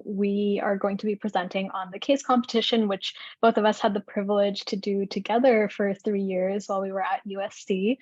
we are going to be presenting on the case competition, which both of us had the privilege to do together for 3 years while we were at USC.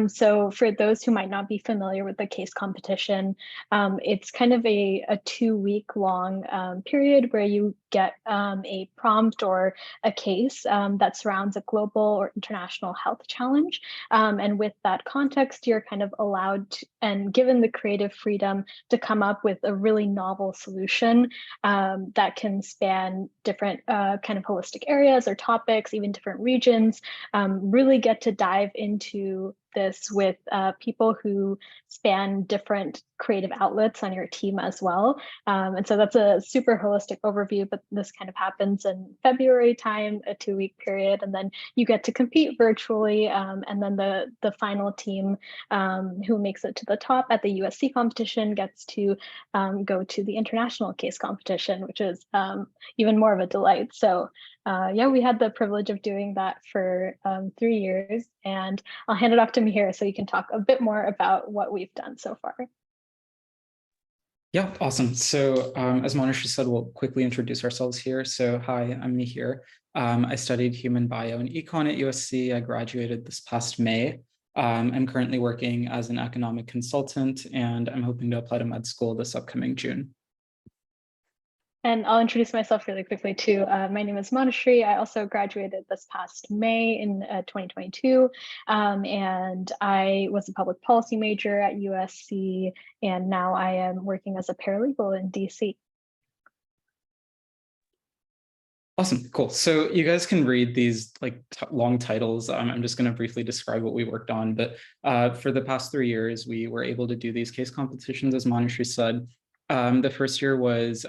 So for those who might not be familiar with the case competition, it's kind of a 2-week long period where you get a prompt or a case that surrounds a global or international health challenge. And with that context, you're kind of allowed to, and given the creative freedom to come up with a really novel solution that can span different kind of holistic areas or topics, even different regions, really get to dive into this with people who span different creative outlets on your team as well. And so that's a super holistic overview, but this kind of happens in February time, a 2-week period, and then you get to compete virtually. And then the final team who makes it to the top at the USC competition gets to go to the international case competition, which is even more of a delight. So yeah, we had the privilege of doing that for 3 years, and I'll hand it off to Mihir so you can talk a bit more about what we've done so far. Yeah, awesome. So as Monash said, we'll quickly introduce ourselves here. So hi, I'm Mihir. I studied human bio and econ at USC. I graduated this past May. I'm currently working as an economic consultant, and I'm hoping to apply to med school this upcoming June. And I'll introduce myself really quickly too. My name is Manashri. I also graduated this past May in 2022. And I was a public policy major at USC, and now I am working as a paralegal in DC. Awesome, cool. So you guys can read these like long titles. I'm just going to briefly describe what we worked on. But for the past 3 years, we were able to do these case competitions, as Manashri said. The first year was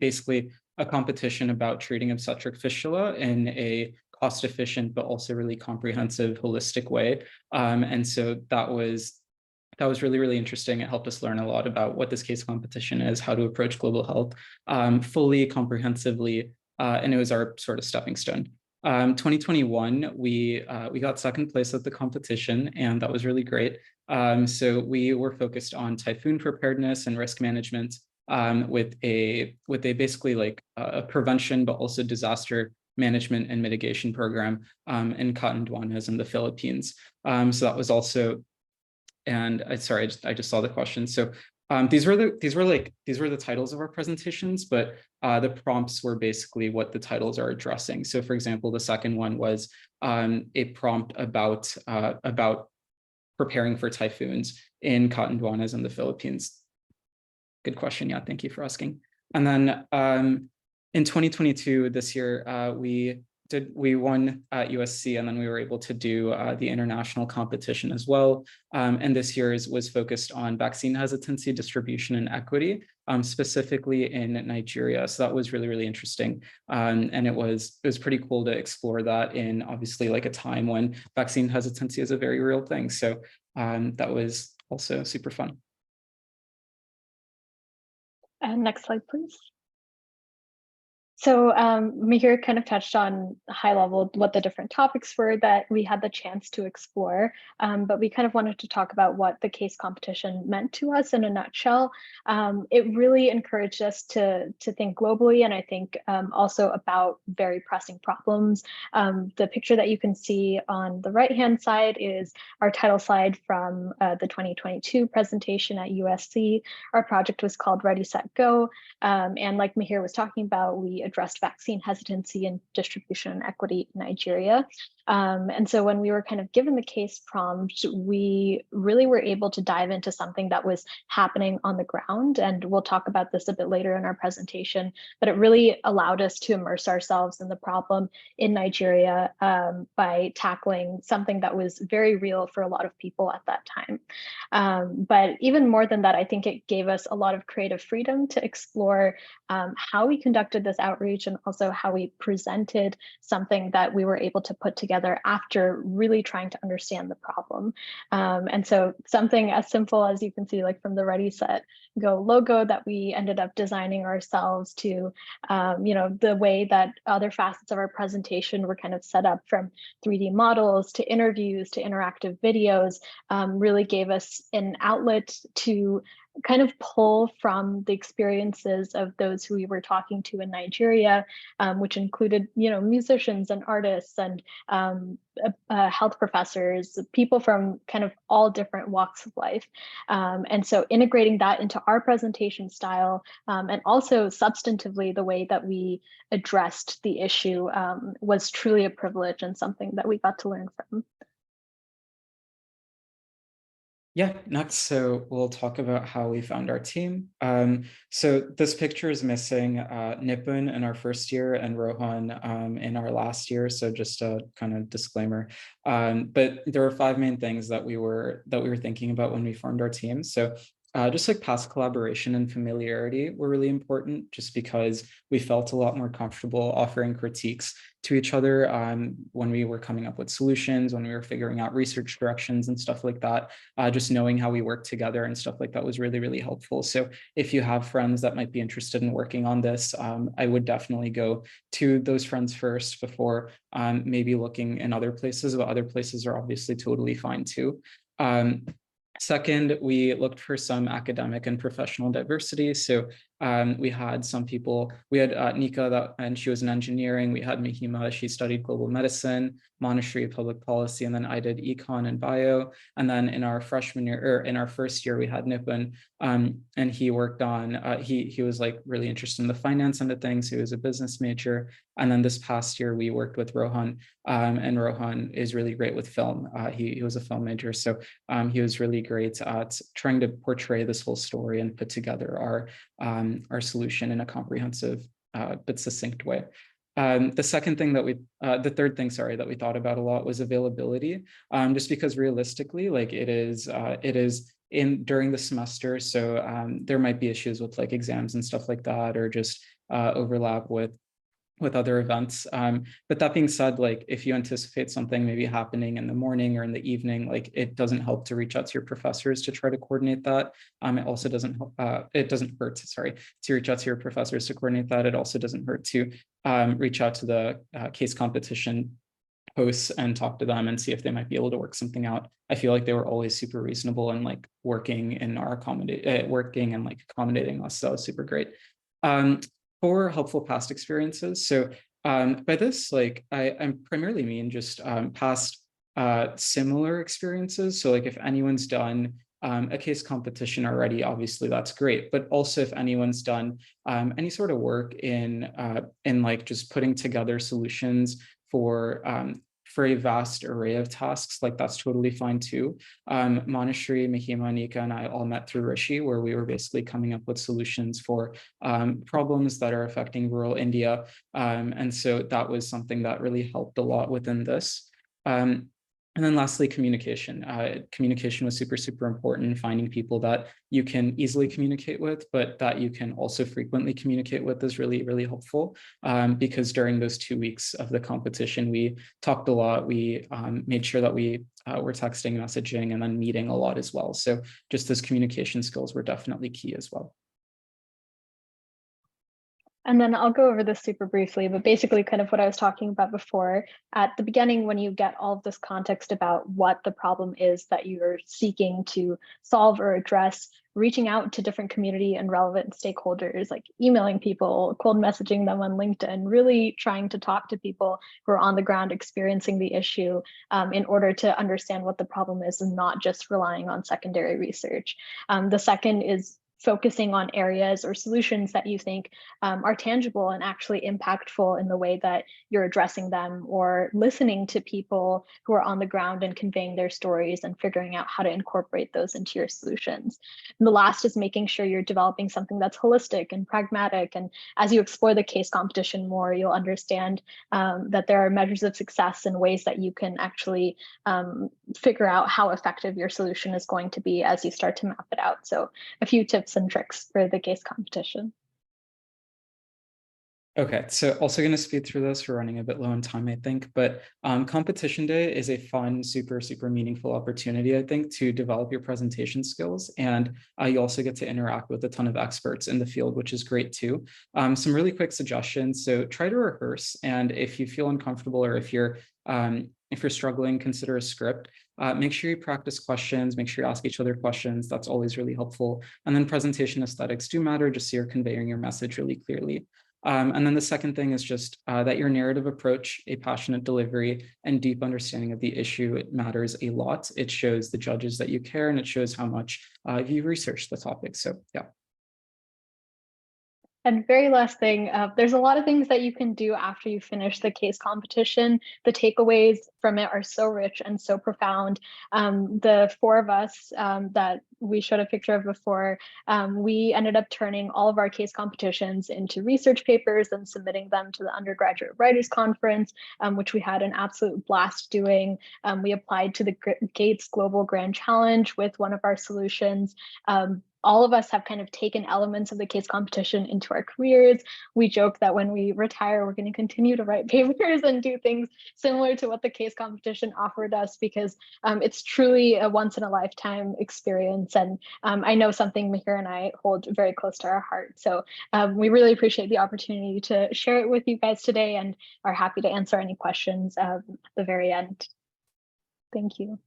basically a competition about treating obstetric fistula in a cost-efficient but also really comprehensive, holistic way. And so that was really, really interesting. It helped us learn a lot about what this case competition is, how to approach global health fully, comprehensively, and it was our sort of stepping stone. 2021, we got second place at the competition, and that was really great. So we were focused on typhoon preparedness and risk management with a basically like a prevention, but also disaster management and mitigation program in Catanduanes in the Philippines. So that was also, and sorry, I just saw the question. So these were the titles of our presentations, but the prompts were basically what the titles are addressing. So for example, the second one was a prompt about preparing for typhoons in Catanduanes in the Philippines. Good question. Yeah, thank you for asking. And then in 2022, this year, we won at USC, and then we were able to do the international competition as well. And this year's was focused on vaccine hesitancy, distribution, and equity, specifically in Nigeria. So that was really, really interesting. And it was pretty cool to explore that in obviously like a time when vaccine hesitancy is a very real thing. So that was also super fun. Next slide, please. So Mihir kind of touched on high level what the different topics were that we had the chance to explore, but we kind of wanted to talk about what the case competition meant to us in a nutshell. It really encouraged us to think globally, and I think also about very pressing problems. The picture that you can see on the right-hand side is our title slide from the 2022 presentation at USC. Our project was called Ready, Set, Go. And like Mihir was talking about, we addressed vaccine hesitancy and distribution and equity in Nigeria. And so when we were kind of given the case prompt, we really were able to dive into something that was happening on the ground. And we'll talk about this a bit later in our presentation, but it really allowed us to immerse ourselves in the problem in Nigeria by tackling something that was very real for a lot of people at that time. But even more than that, I think it gave us a lot of creative freedom to explore how we conducted this outreach and also how we presented something that we were able to put together after really trying to understand the problem. And so something as simple as you can see, like from the Ready, Set, Go logo that we ended up designing ourselves to, you know, the way that other facets of our presentation were kind of set up, from 3D models to interviews to interactive videos, really gave us an outlet to kind of pull from the experiences of those who we were talking to in Nigeria, which included, musicians and artists and health professors, people from kind of all different walks of life. And so integrating that into our presentation style, and also substantively the way that we addressed the issue, was truly a privilege and something that we got to learn from. Yeah, next, so we'll talk about how we found our team. So this picture is missing Nipun in our first year and Rohan in our last year. So just a kind of disclaimer. But there were 5 main things that we were thinking about when we formed our team. So just like past collaboration and familiarity were really important, just because we felt a lot more comfortable offering critiques to each other when we were coming up with solutions, when we were figuring out research directions and stuff like that. Just knowing how we work together and stuff like that was really, really helpful. So if you have friends that might be interested in working on this, I would definitely go to those friends first before maybe looking in other places, but other places are obviously totally fine too. Second, we looked for some academic and professional diversity. So we had some people, we had Nika, and she was in engineering. We had Mahima, she studied global medicine, Manashri, public policy, and then I did econ and bio. And then in our freshman year, or in our first year, we had Nipun, and he worked on, he was like really interested in the finance end of things. He was a business major. And then this past year, we worked with Rohan, and Rohan is really great with film. He was a film major, so he was really great at trying to portray this whole story and put together our solution in a comprehensive but succinct way. The third thing, sorry, that we thought about a lot was availability, just because realistically, like it is during the semester, so there might be issues with like exams and stuff like that, or just overlap with other events. But that being said, like if you anticipate something maybe happening in the morning or in the evening, like it doesn't help to reach out to your professors to try to coordinate that. It also doesn't hurt, sorry, to reach out to your professors to coordinate that. It also doesn't hurt to reach out to the case competition hosts and talk to them and see if they might be able to work something out. I feel like they were always super reasonable and like working and like accommodating us. So that was super great. For helpful past experiences. So by this, like I'm primarily mean just past similar experiences. So like if anyone's done a case competition already, obviously that's great. But also if anyone's done any sort of work in like just putting together solutions for a vast array of tasks, like that's totally fine too. Manashri, Mahima, Nika, and I all met through Rishi, where we were basically coming up with solutions for problems that are affecting rural India. And so that was something that really helped a lot within this. And then lastly, communication. Communication was super, super important, finding people that you can easily communicate with, but that you can also frequently communicate with is really, really helpful. Because during those 2 weeks of the competition, we talked a lot. We made sure that we were texting, messaging, and then meeting a lot as well. So just those communication skills were definitely key as well. And then I'll go over this super briefly, but basically kind of what I was talking about before. At the beginning, when you get all of this context about what the problem is that you're seeking to solve or address, reaching out to different community and relevant stakeholders, like emailing people, cold messaging them on LinkedIn, really trying to talk to people who are on the ground experiencing the issue in order to understand what the problem is and not just relying on secondary research. The second is focusing on areas or solutions that you think are tangible and actually impactful in the way that you're addressing them, or listening to people who are on the ground and conveying their stories and figuring out how to incorporate those into your solutions. And the last is making sure you're developing something that's holistic and pragmatic. And as you explore the case competition more, you'll understand that there are measures of success and ways that you can actually figure out how effective your solution is going to be as you start to map it out. So a few tips and tricks for the case competition. Okay, so also going to speed through this. We're running a bit low on time, I think, but competition day is a fun, super, super meaningful opportunity, I think, to develop your presentation skills. And you also get to interact with a ton of experts in the field, which is great too. Some really quick suggestions. So try to rehearse. And if you feel uncomfortable, or if you're struggling, consider a script. Make sure you practice questions, make sure you ask each other questions. That's always really helpful. And then presentation aesthetics do matter, just so you're conveying your message really clearly. And then the second thing is just that your narrative approach, a passionate delivery, and deep understanding of the issue, it matters a lot. It shows the judges that you care, and it shows how much you researched the topic. So yeah. And very last thing, there's a lot of things that you can do after you finish the case competition. The takeaways from it are so rich and so profound. The four of us that we showed a picture of before, we ended up turning all of our case competitions into research papers and submitting them to the Undergraduate Writers Conference, which we had an absolute blast doing. We applied to the Gates Global Grand Challenge with one of our solutions. All of us have kind of taken elements of the case competition into our careers. We joke that when we retire, we're going to continue to write papers and do things similar to what the case competition offered us, because it's truly a once in a lifetime experience. And I know something Mihir and I hold very close to our heart. So we really appreciate the opportunity to share it with you guys today, and are happy to answer any questions at the very end. Thank you.